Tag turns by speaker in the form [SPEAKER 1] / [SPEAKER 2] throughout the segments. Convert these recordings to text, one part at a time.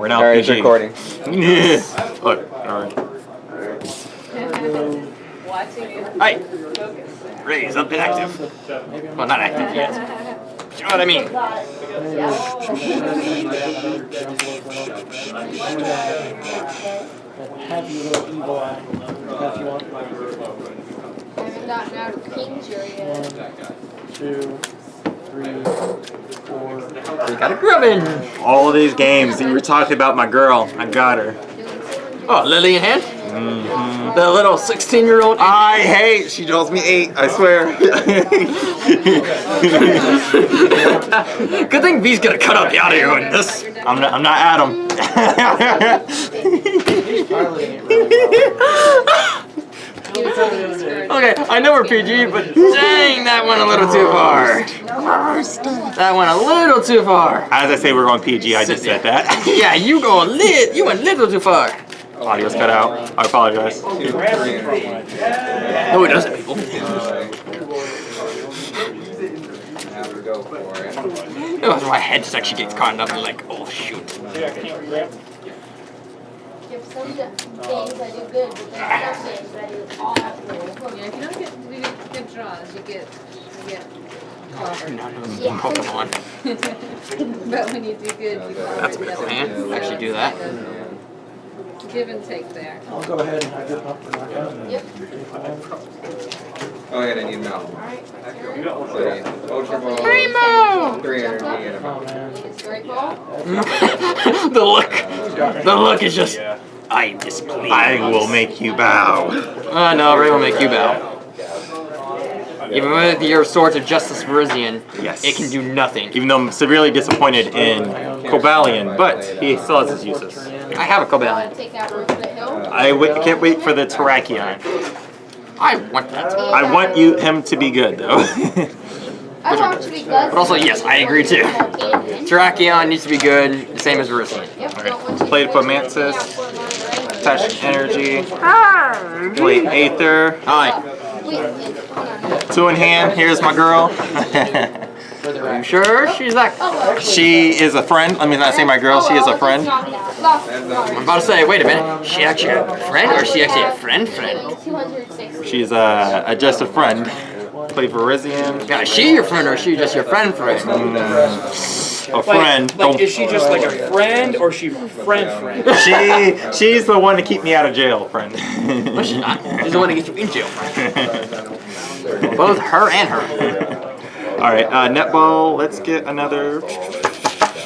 [SPEAKER 1] We're now
[SPEAKER 2] Alright, it's
[SPEAKER 1] PG.
[SPEAKER 2] recording.
[SPEAKER 1] Yeah. Look, alright. Hi! Ray's up and active. Well, not active yet. But you know what I mean.
[SPEAKER 3] Happy little evil eye. If you want.
[SPEAKER 4] I haven't gotten out of Kingshire yet.
[SPEAKER 3] 1, 2, 3, 4.
[SPEAKER 1] We got a grubbin! All of these games that you were talking about my girl, I got her. Oh, Lily in hand? Mm-hmm. The little 16-year-old.
[SPEAKER 2] I hate. She draws me 8. I swear.
[SPEAKER 1] Good thing V's gonna cut out the audio in this. I'm not Adam. Okay, I know we're PG, but dang, that went a little too far. That went a little too far.
[SPEAKER 2] As I say, we're going PG. I just said that.
[SPEAKER 1] Yeah, you went a little too far.
[SPEAKER 2] Audio's cut out. I apologize.
[SPEAKER 1] No, it doesn't, people. Oh, my head just actually gets caught up and like, oh shoot.
[SPEAKER 4] If some games I do good, but then some games I do awful.
[SPEAKER 5] Yeah, if you don't get good draws, you get clobbered.
[SPEAKER 4] Yeah.
[SPEAKER 1] Pokemon.
[SPEAKER 5] But when you do good, you
[SPEAKER 1] That's a bit of hand. Actually do that.
[SPEAKER 5] Give and take there.
[SPEAKER 3] I'll go ahead and have your pump for knockout.
[SPEAKER 4] Yep.
[SPEAKER 2] Oh, yeah, I need milk. Ultra Ball.
[SPEAKER 1] Primo!
[SPEAKER 2] 3 energy and a
[SPEAKER 3] Oh man.
[SPEAKER 4] Straight ball.
[SPEAKER 1] The look is just, I am displeased.
[SPEAKER 2] I will make you bow.
[SPEAKER 1] No, Ray will make you bow. Even with your Swords of Justice Virizion,
[SPEAKER 2] Yes.
[SPEAKER 1] it can do nothing.
[SPEAKER 2] Even though I'm severely disappointed in Cobalion, but he still has his uses.
[SPEAKER 1] I have a Cobalion.
[SPEAKER 4] Take out Roof of the Hill.
[SPEAKER 2] Can't wait for the Terrakion.
[SPEAKER 1] I want that.
[SPEAKER 2] I want him to be good, though.
[SPEAKER 4] I want to be good.
[SPEAKER 1] But also, yes, I agree too. Terrakion needs to be good, same as Virizion.
[SPEAKER 2] Played for Mantis. Touch energy. Played Aether.
[SPEAKER 1] Hi.
[SPEAKER 2] 2 in hand. Here's my girl.
[SPEAKER 1] Are you sure she's that?
[SPEAKER 2] She is a friend. Let me not say my girl. She is a friend.
[SPEAKER 1] I'm about to say, wait a minute. She actually a friend, or is she actually a friend?
[SPEAKER 2] She's just a friend. Play Virizion.
[SPEAKER 1] Yeah, is she your friend, or is she just your friend?
[SPEAKER 2] A friend.
[SPEAKER 6] Like, is she just like a friend, or is she friend?
[SPEAKER 2] She's the one to keep me out of jail, friend.
[SPEAKER 1] No, she's not. She's the one to get you in jail, friend. Both her and her.
[SPEAKER 2] Alright, netball, let's get another.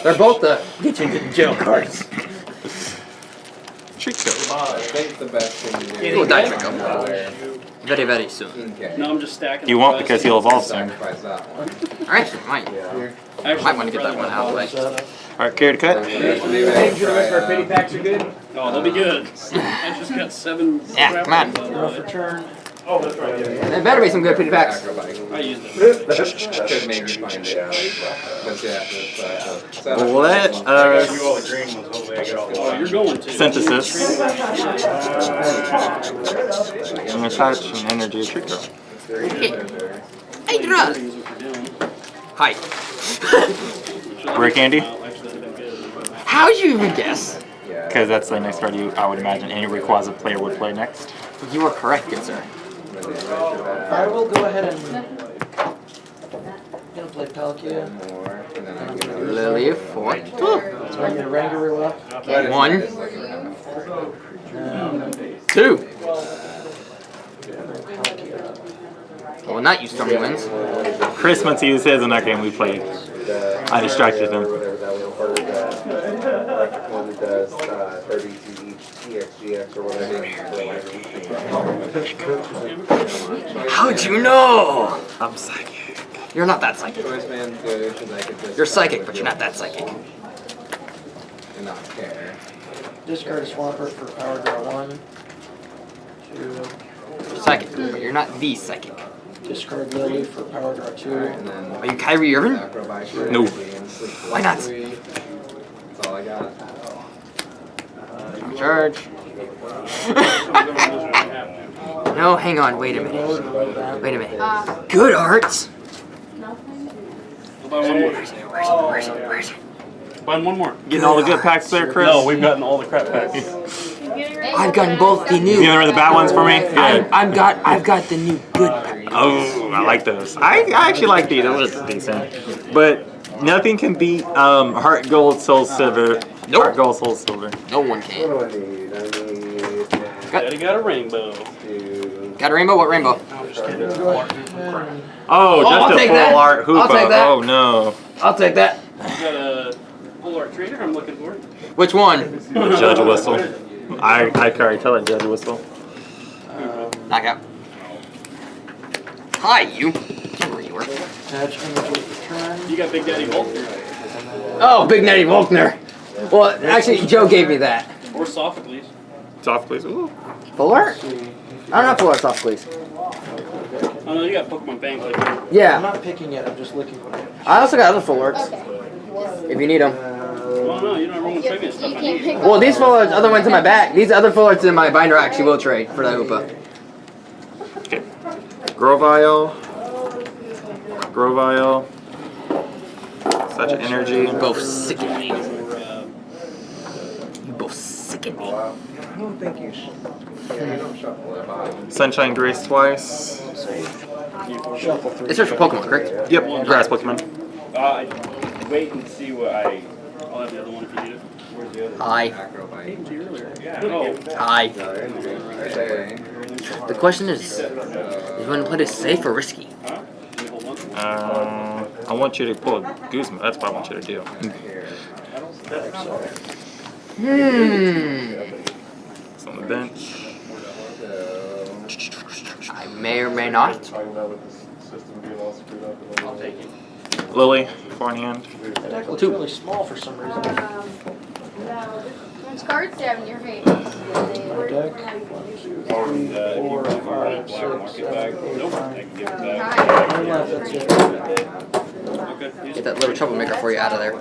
[SPEAKER 1] They're both the get you into jail cards.
[SPEAKER 2] Trico.
[SPEAKER 1] He will die, Trico. Very, very soon.
[SPEAKER 6] No, I'm just stacking.
[SPEAKER 2] He won't because he'll evolve soon.
[SPEAKER 1] Alright, might want to get that one out of the way.
[SPEAKER 2] Alright, care to cut?
[SPEAKER 6] Oh, they'll be good. I just got 7.
[SPEAKER 1] Yeah, come on.
[SPEAKER 3] Rough return.
[SPEAKER 1] There better be some good pity packs.
[SPEAKER 6] I used it.
[SPEAKER 2] Let us
[SPEAKER 6] Oh, you're going to.
[SPEAKER 2] synthesis. I'm gonna touch an energy Trico.
[SPEAKER 1] Hey, draw. Hi.
[SPEAKER 2] Rare candy?
[SPEAKER 1] How'd you even guess?
[SPEAKER 2] Because that's the next card I would imagine any Rayquaza player would play next.
[SPEAKER 1] You are correct, good sir.
[SPEAKER 3] I will go ahead and gonna play Palkia.
[SPEAKER 1] Lily, 4.
[SPEAKER 3] So I get a Rangaroo up.
[SPEAKER 1] 1, 2. Well, not you, Stormy Winds.
[SPEAKER 2] Chris went to use his in that game we played. I distracted him.
[SPEAKER 1] How'd you know?
[SPEAKER 2] I'm psychic.
[SPEAKER 1] You're not that psychic. You're psychic, but you're not that psychic.
[SPEAKER 3] Discard a Swampert for Power Draw 1. 2.
[SPEAKER 1] You're psychic, but you're not the psychic.
[SPEAKER 3] Discard Lily for Power Draw 2.
[SPEAKER 1] Are you Kyrie Irving?
[SPEAKER 2] No.
[SPEAKER 1] Why not?
[SPEAKER 2] That's all I got.
[SPEAKER 1] Charge. No, hang on, wait a minute. Wait a minute. Good arts?
[SPEAKER 4] Nothing.
[SPEAKER 6] I'll buy one more.
[SPEAKER 1] Where is it?
[SPEAKER 6] Find one more.
[SPEAKER 2] Getting all the good packs there, Chris?
[SPEAKER 6] No, we've gotten all the crap packs.
[SPEAKER 7] I've gotten both the new.
[SPEAKER 2] You know the bad ones for me? Good.
[SPEAKER 7] I've got the new good pack.
[SPEAKER 2] Oh, I like those. I actually like these. Those are decent. But nothing can beat Heart Gold, Soul Silver.
[SPEAKER 7] Nope.
[SPEAKER 2] Heart Gold, Soul Silver.
[SPEAKER 7] No one can.
[SPEAKER 6] Daddy got a rainbow.
[SPEAKER 7] Got a rainbow? What rainbow?
[SPEAKER 2] Oh,
[SPEAKER 7] I'll
[SPEAKER 2] just a
[SPEAKER 7] take
[SPEAKER 2] full
[SPEAKER 7] that.
[SPEAKER 2] art Hoopa.
[SPEAKER 7] I'll take that.
[SPEAKER 2] Oh no.
[SPEAKER 7] I'll take that.
[SPEAKER 6] You got a full art trainer I'm looking for.
[SPEAKER 7] Which one?
[SPEAKER 2] Judge Whistle. I can already tell it, Judge Whistle.
[SPEAKER 7] Knockout. Hi, you. Can't where you were.
[SPEAKER 3] Attach energy return.
[SPEAKER 6] You got Big Daddy Volt
[SPEAKER 7] Oh, Big Netty Volkner. Well, actually, Joe gave me that.
[SPEAKER 6] or Sophocles.
[SPEAKER 2] Soft, please. Ooh.
[SPEAKER 7] Full art? I don't have full art soft, please.
[SPEAKER 6] Oh no, you got Pokemon Bank like
[SPEAKER 3] I'm
[SPEAKER 7] Yeah.
[SPEAKER 3] not picking it, I'm just looking for it.
[SPEAKER 7] I also got other full arts.
[SPEAKER 4] Okay.
[SPEAKER 7] If you need them.
[SPEAKER 6] well, no, you don't remember the previous stuff
[SPEAKER 4] You
[SPEAKER 6] I
[SPEAKER 4] can't
[SPEAKER 6] need.
[SPEAKER 4] pick
[SPEAKER 7] Well, these full arts, other ones in my back. These other full arts in my binder I actually will trade for the Hoopa.
[SPEAKER 2] Okay. Grovyle. Grovyle. Such energy.
[SPEAKER 7] You both sicken me. You both sicken me.
[SPEAKER 8] I don't think you should. Yeah, you don't shuffle it.
[SPEAKER 2] Sunshine Grace twice.
[SPEAKER 3] Shuffle through.
[SPEAKER 7] It's search for Pokemon, correct?
[SPEAKER 2] Yep. Grass Pokemon.
[SPEAKER 6] Wait and see what I'll have the other one if you need it.
[SPEAKER 8] Where's the other?
[SPEAKER 7] Hi.
[SPEAKER 8] Acrobite.
[SPEAKER 6] Oh,
[SPEAKER 7] Hi.
[SPEAKER 8] Okay.
[SPEAKER 7] The question is, you want to play this safe or risky?
[SPEAKER 6] huh? Can you hold on?
[SPEAKER 2] I want you to pull a Guzma. That's what I want you to do. It's on the bench.
[SPEAKER 7] I may or may not.
[SPEAKER 6] I'll take it.
[SPEAKER 2] Lily, forehand.
[SPEAKER 3] That deck looks
[SPEAKER 7] Two.
[SPEAKER 3] really small for some reason.
[SPEAKER 4] There's cards down in your face.
[SPEAKER 3] My deck. 1, 2, 3, 4, 5, 6, 7, 8, 9. 9 left, that's it.
[SPEAKER 6] Okay.
[SPEAKER 7] Get that little troublemaker for you out of there.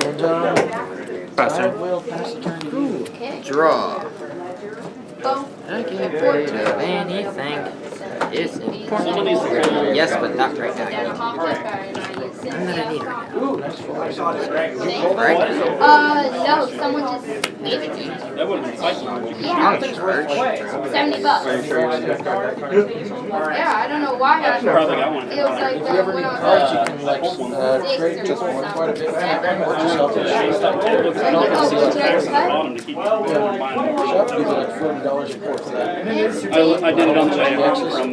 [SPEAKER 3] And
[SPEAKER 2] Pass
[SPEAKER 3] I
[SPEAKER 2] turn.
[SPEAKER 3] will pass the turn to you.
[SPEAKER 4] Okay.
[SPEAKER 7] Draw.
[SPEAKER 4] Oh,
[SPEAKER 7] I can't get rid of anything. It's important. Yes, but not right now.
[SPEAKER 4] down a hot flip and I use
[SPEAKER 7] I'm gonna need it right now.
[SPEAKER 3] Ooh, nice full art.
[SPEAKER 7] Right?
[SPEAKER 4] no, someone just gave it to me.
[SPEAKER 6] That would have been spicy.
[SPEAKER 4] Yeah,
[SPEAKER 7] I'm in charge.
[SPEAKER 4] $70. Yeah, I don't know why I
[SPEAKER 6] Probably got one.
[SPEAKER 4] It was like
[SPEAKER 3] If you ever
[SPEAKER 4] when
[SPEAKER 3] need
[SPEAKER 4] I
[SPEAKER 3] cards,
[SPEAKER 4] was
[SPEAKER 3] you can like trade just one quite a bit. Or yourself a shop.
[SPEAKER 6] Bottom to keep it from buying more.
[SPEAKER 3] Shop gives you like $40 a quart for that.
[SPEAKER 6] I did it on the way home from.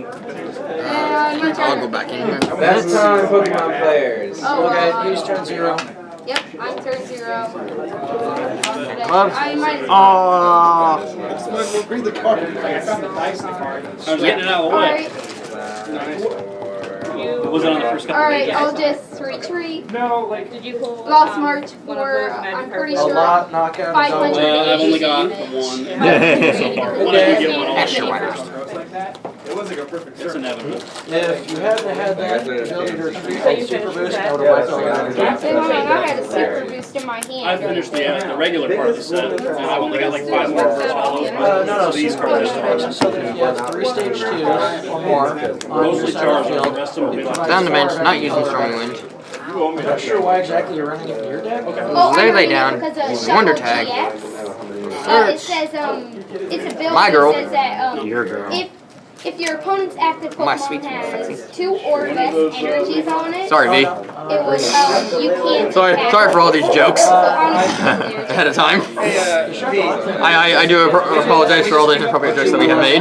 [SPEAKER 7] I'll go back in here.
[SPEAKER 8] Best time Pokemon players.
[SPEAKER 4] Oh,
[SPEAKER 3] Okay, use turn 0.
[SPEAKER 4] Yep, I'm turn 0.
[SPEAKER 7] Gloves.
[SPEAKER 4] I might.
[SPEAKER 2] Oh.
[SPEAKER 8] Read the card.
[SPEAKER 6] I was getting it out of the way.
[SPEAKER 4] Alright,
[SPEAKER 6] Was it on the first couple
[SPEAKER 4] alright,
[SPEAKER 6] pages?
[SPEAKER 4] I'll just retreat.
[SPEAKER 5] Did you pull?
[SPEAKER 4] Lost March for, I'm pretty
[SPEAKER 3] A
[SPEAKER 4] sure,
[SPEAKER 3] lot knockout.
[SPEAKER 4] 500.
[SPEAKER 6] I've only got one so far. One I can get one
[SPEAKER 7] Yeah, sure,
[SPEAKER 6] all.
[SPEAKER 7] why not?
[SPEAKER 8] It was like a perfect
[SPEAKER 6] It's inevitable.
[SPEAKER 3] If you hadn't had that ability to retreat called Super Boost, I would have wiped all that.
[SPEAKER 4] Hey, hold on, I had a super boost in my
[SPEAKER 6] I
[SPEAKER 4] hand.
[SPEAKER 6] finished the regular part of the set, and I've only got like 5 more for all those
[SPEAKER 3] No,
[SPEAKER 6] cards. These
[SPEAKER 3] Super Boost
[SPEAKER 6] cards
[SPEAKER 3] makes it so that if you have 3 stage 2s or more on your
[SPEAKER 6] mostly
[SPEAKER 3] side of
[SPEAKER 6] charged,
[SPEAKER 3] the
[SPEAKER 6] the
[SPEAKER 3] field,
[SPEAKER 6] rest of them will be like.
[SPEAKER 7] Down the bench, not using Stormy Wind.
[SPEAKER 3] I'm not sure why exactly you're running it in your deck.
[SPEAKER 4] Oh,
[SPEAKER 7] Lay
[SPEAKER 4] I'm running
[SPEAKER 7] down.
[SPEAKER 4] it because of
[SPEAKER 7] Wonder
[SPEAKER 4] Shuffle
[SPEAKER 7] tag.
[SPEAKER 4] GX. It says, it's a build
[SPEAKER 7] My girl.
[SPEAKER 4] that says that,
[SPEAKER 2] Your girl.
[SPEAKER 4] if your opponent's active
[SPEAKER 7] My
[SPEAKER 4] Pokemon
[SPEAKER 7] sweet
[SPEAKER 4] has
[SPEAKER 7] sexy.
[SPEAKER 4] 2 or less energies on it,
[SPEAKER 7] Sorry, V.
[SPEAKER 4] it would, you can't attack.
[SPEAKER 7] Sorry for all these jokes
[SPEAKER 4] So honestly,
[SPEAKER 7] ahead of time.
[SPEAKER 8] Hey,
[SPEAKER 7] I do apologize for all the inappropriate jokes that we have made.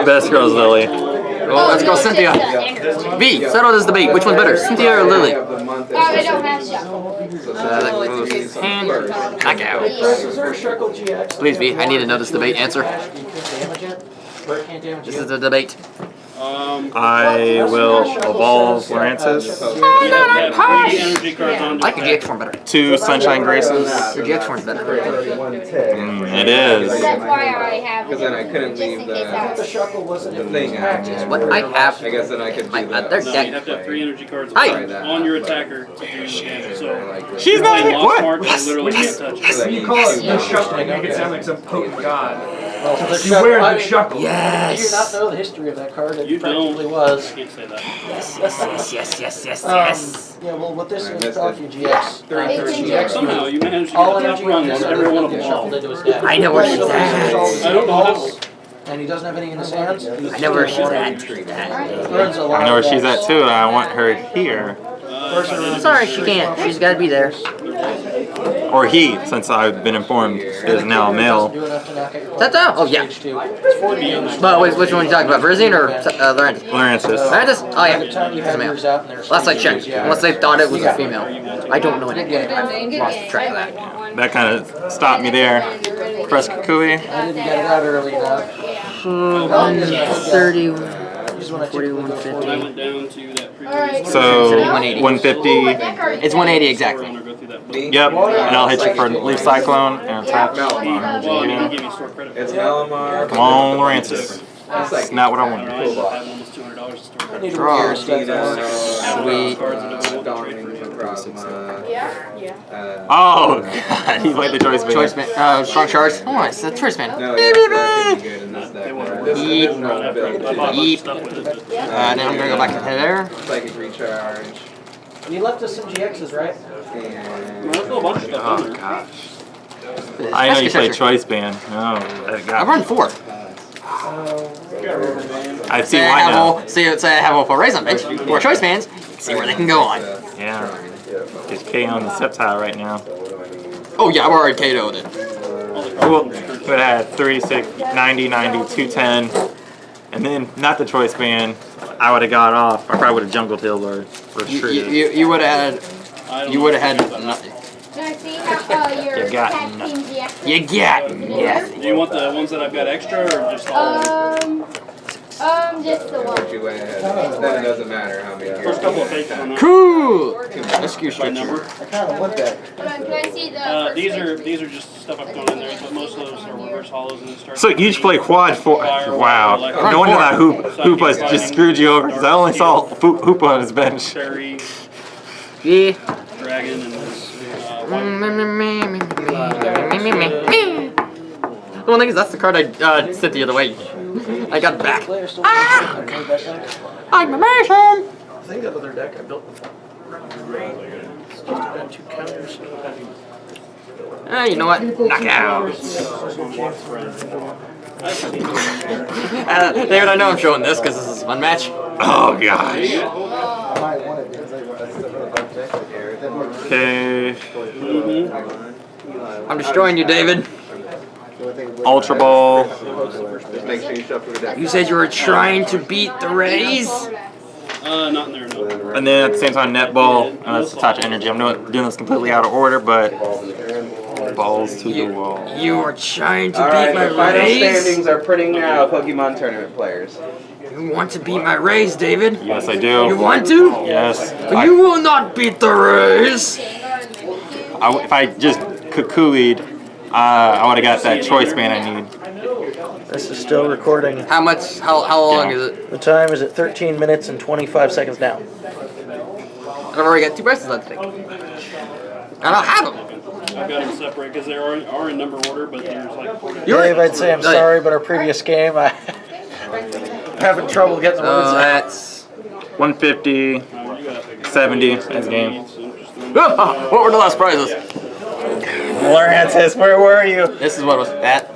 [SPEAKER 2] Best girls, Lily.
[SPEAKER 7] Well, let's go,
[SPEAKER 4] no, it's just
[SPEAKER 7] Cynthia.
[SPEAKER 4] the energy.
[SPEAKER 7] V, settle this debate. Which one's better, Cynthia or Lily?
[SPEAKER 4] I don't have Shuffle.
[SPEAKER 7] That goes hand. Knockout.
[SPEAKER 3] Chris, is there a Shuckle GX?
[SPEAKER 7] Please, V, I need to know this debate answer.
[SPEAKER 3] You can't damage it? Or it can't damage
[SPEAKER 7] This
[SPEAKER 3] it?
[SPEAKER 7] is the debate.
[SPEAKER 2] I will evolve Lurantis.
[SPEAKER 6] Yeah, 3 energy cards on
[SPEAKER 7] I like your GX form better.
[SPEAKER 2] 2 Sunshine Graces.
[SPEAKER 7] Your GX form's better.
[SPEAKER 2] It is.
[SPEAKER 4] That's why I have it.
[SPEAKER 8] Because then I couldn't
[SPEAKER 4] Just in
[SPEAKER 8] leave
[SPEAKER 4] case
[SPEAKER 8] the-
[SPEAKER 4] I
[SPEAKER 3] The
[SPEAKER 4] was-
[SPEAKER 3] Shuckle wasn't in
[SPEAKER 8] thing
[SPEAKER 3] these
[SPEAKER 8] out.
[SPEAKER 3] packs.
[SPEAKER 7] What I have,
[SPEAKER 8] I guess then I could
[SPEAKER 7] my
[SPEAKER 8] do
[SPEAKER 7] other
[SPEAKER 8] that.
[SPEAKER 6] No,
[SPEAKER 7] deck.
[SPEAKER 6] you'd have to have 3 energy cards
[SPEAKER 7] Hi.
[SPEAKER 6] on your attacker to do damage. So,
[SPEAKER 2] She's not
[SPEAKER 6] playing
[SPEAKER 2] here.
[SPEAKER 6] Lost
[SPEAKER 2] What?
[SPEAKER 6] March, you literally can't touch it.
[SPEAKER 8] You
[SPEAKER 9] You call it the shuffling, make it sound like some potent god.
[SPEAKER 3] You wear the shuckle.
[SPEAKER 7] Yes.
[SPEAKER 3] Do you not know the history of that card? It
[SPEAKER 6] You
[SPEAKER 3] practically
[SPEAKER 6] don't.
[SPEAKER 3] was.
[SPEAKER 6] I can't say that.
[SPEAKER 7] Yes.
[SPEAKER 3] Yeah, well, with this, it's probably GX.
[SPEAKER 6] Somehow you managed to
[SPEAKER 3] All
[SPEAKER 6] get the top
[SPEAKER 3] energy
[SPEAKER 6] run
[SPEAKER 3] on this
[SPEAKER 6] on every one of them all.
[SPEAKER 3] shuffled into his deck.
[SPEAKER 7] I know where she's at.
[SPEAKER 6] I don't know how.
[SPEAKER 3] And he doesn't have any in his hands.
[SPEAKER 7] I know where she's at.
[SPEAKER 3] Runs a lot
[SPEAKER 2] I know where
[SPEAKER 3] of
[SPEAKER 2] she's
[SPEAKER 3] decks.
[SPEAKER 2] at too, and I want her here.
[SPEAKER 7] Sorry, she can't. She's got to be there.
[SPEAKER 2] Or he, since I've been informed, is now a male.
[SPEAKER 3] Do enough to knock out your
[SPEAKER 7] Is that so? Oh, yeah.
[SPEAKER 3] Stage 2. It's 40 games.
[SPEAKER 7] But wait, which one are you talking about? Virizion or Lorenz?
[SPEAKER 2] Lawrence's.
[SPEAKER 7] Lorenz? Oh,
[SPEAKER 3] By
[SPEAKER 7] yeah.
[SPEAKER 3] the time you
[SPEAKER 7] It's a
[SPEAKER 3] have
[SPEAKER 7] male.
[SPEAKER 3] yours out and they're
[SPEAKER 7] Last I checked.
[SPEAKER 3] yeah.
[SPEAKER 7] Unless they thought it was a female. I don't know anything.
[SPEAKER 5] Good
[SPEAKER 7] I've lost
[SPEAKER 5] game.
[SPEAKER 7] track of that.
[SPEAKER 2] That kind of stopped me there. Press Kukui.
[SPEAKER 3] I didn't get it out early enough.
[SPEAKER 7] 130.
[SPEAKER 3] Just when I typically go
[SPEAKER 7] 41.50.
[SPEAKER 6] When I went down to that
[SPEAKER 4] Alright.
[SPEAKER 6] previous
[SPEAKER 2] So
[SPEAKER 7] 180.
[SPEAKER 2] 150.
[SPEAKER 7] It's 180 exactly.
[SPEAKER 6] go through that book.
[SPEAKER 2] Yep, and I'll hit you for Leaf Cyclone and tap.
[SPEAKER 6] Well, you can give me store credit.
[SPEAKER 8] It's Malamar.
[SPEAKER 2] Come on, Lawrence's. That's not what I
[SPEAKER 6] I don't know, I
[SPEAKER 2] wanted.
[SPEAKER 6] have almost $200 in store
[SPEAKER 3] I
[SPEAKER 6] credit.
[SPEAKER 3] need to
[SPEAKER 7] Draw.
[SPEAKER 3] wear sweet.
[SPEAKER 7] Sweet.
[SPEAKER 2] Oh, God, he played the choice band.
[SPEAKER 7] Choice man. Strong charge. Oh, it's the choice man.
[SPEAKER 8] No, yeah, that could be good in this deck.
[SPEAKER 6] They won't
[SPEAKER 8] This
[SPEAKER 7] Yeet.
[SPEAKER 8] is not
[SPEAKER 6] I
[SPEAKER 8] built
[SPEAKER 6] bought a bunch of
[SPEAKER 7] Yeet.
[SPEAKER 6] stuff with it.
[SPEAKER 7] Then I'm gonna go back to there.
[SPEAKER 8] Psychic recharge.
[SPEAKER 3] You left us some GXs, right?
[SPEAKER 8] And
[SPEAKER 6] There's a whole bunch of stuff
[SPEAKER 2] Oh,
[SPEAKER 6] in there.
[SPEAKER 2] gosh. I know you play choice band. Oh, that
[SPEAKER 7] I've
[SPEAKER 2] got
[SPEAKER 7] run 4.
[SPEAKER 2] I see
[SPEAKER 7] Say I
[SPEAKER 2] why
[SPEAKER 7] have
[SPEAKER 2] now.
[SPEAKER 7] all. Say I have all 4 rays on bench. 4 choice bands. See where they can go on.
[SPEAKER 2] Yeah. Just K on the Sceptile right now.
[SPEAKER 7] Oh yeah, I've already KO'd it.
[SPEAKER 2] Well, it had 36, 90, 90, 210. And then, not the choice band, I would have got off. I probably would have jungle tailed or retreated.
[SPEAKER 7] You would have had.
[SPEAKER 6] I don't
[SPEAKER 7] You
[SPEAKER 6] know
[SPEAKER 7] would have
[SPEAKER 6] anything
[SPEAKER 7] had
[SPEAKER 6] about
[SPEAKER 7] nothing.
[SPEAKER 4] Can I see how your
[SPEAKER 2] You got
[SPEAKER 4] tag
[SPEAKER 2] nothing.
[SPEAKER 4] team GX?
[SPEAKER 7] You got nothing.
[SPEAKER 6] Do you want the ones that I've got extra or just all of them?
[SPEAKER 4] Just the one.
[SPEAKER 8] you went ahead. Then it doesn't matter how many.
[SPEAKER 6] First couple of pages on that.
[SPEAKER 7] Cool. Excuse
[SPEAKER 6] By
[SPEAKER 7] me.
[SPEAKER 6] number.
[SPEAKER 3] I kind of want that.
[SPEAKER 4] Hold on, can I see the first
[SPEAKER 6] These
[SPEAKER 4] page?
[SPEAKER 6] are just stuff I've thrown in there, but most of those are reverse hollows and then start.
[SPEAKER 2] So you each play quad for. Wow. No wonder that Hoopa just screwed you over because I only saw Hoopa on his bench.
[SPEAKER 6] Fairy,
[SPEAKER 7] Yeah.
[SPEAKER 6] dragon, and
[SPEAKER 7] The one thing is, that's the card I sent the other way. I got it back.
[SPEAKER 3] Players still I made that deck.
[SPEAKER 7] I'm amazing.
[SPEAKER 3] I think that other deck I built before. It's just got 2 counters.
[SPEAKER 7] You know what? Knockout. David, I know I'm showing this because this is a fun match.
[SPEAKER 2] Oh gosh. Okay.
[SPEAKER 7] I'm destroying you, David.
[SPEAKER 2] Ultra Ball.
[SPEAKER 8] Just make sure you shuffle your deck.
[SPEAKER 7] You said you were trying to beat the Rays?
[SPEAKER 6] not in there, no.
[SPEAKER 2] And then at the same time, net ball. That's a touch of energy. I'm doing this completely out of order, but balls to the wall.
[SPEAKER 7] You were trying to
[SPEAKER 8] Alright,
[SPEAKER 7] beat my
[SPEAKER 8] the final
[SPEAKER 7] Rays?
[SPEAKER 8] standings are printing now, Pokemon tournament players.
[SPEAKER 7] You want to beat my Rays, David?
[SPEAKER 2] Yes, I
[SPEAKER 7] You
[SPEAKER 2] do.
[SPEAKER 7] want to?
[SPEAKER 2] Yes.
[SPEAKER 7] But you will not beat the Rays!
[SPEAKER 2] If I just cuckooed, I would have got that choice man I need.
[SPEAKER 3] This is still recording.
[SPEAKER 7] How much, how long
[SPEAKER 2] Yeah.
[SPEAKER 7] is it?
[SPEAKER 3] The time is at 13 minutes and 25 seconds now.
[SPEAKER 7] I've already got 2 bracelets left to take. And I'll have them.
[SPEAKER 6] I've got them separate because they are in number order, but there's like 40.
[SPEAKER 3] Dave, I'd say I'm sorry, but our previous game, I'm having trouble getting the words
[SPEAKER 7] So
[SPEAKER 3] out.
[SPEAKER 7] that's...
[SPEAKER 2] 150, 70 as game.
[SPEAKER 7] What were the last prizes?
[SPEAKER 3] Lawrence, where were you?
[SPEAKER 7] This is what was that,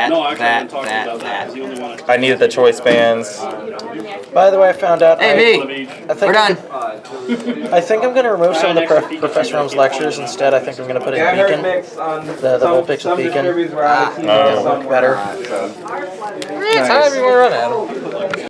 [SPEAKER 6] No, actually, I've been talking about that. Because the only one
[SPEAKER 2] I needed the choice bands.
[SPEAKER 3] By the way, I found out.
[SPEAKER 7] Hey,
[SPEAKER 6] of
[SPEAKER 7] me!
[SPEAKER 6] each.
[SPEAKER 3] I think
[SPEAKER 7] We're done.
[SPEAKER 3] I think I'm going to remove some of the Professor Elm's lectures. Instead, I think I'm going to put
[SPEAKER 8] Yeah, I
[SPEAKER 3] in
[SPEAKER 8] heard
[SPEAKER 3] Beacon.
[SPEAKER 8] mix on
[SPEAKER 3] The whole picks with
[SPEAKER 8] some
[SPEAKER 3] Beacon.
[SPEAKER 8] distributors were out of
[SPEAKER 3] That'll
[SPEAKER 8] some
[SPEAKER 3] work
[SPEAKER 8] were
[SPEAKER 3] better.
[SPEAKER 8] not, so.
[SPEAKER 7] It's however you want to run at 'em.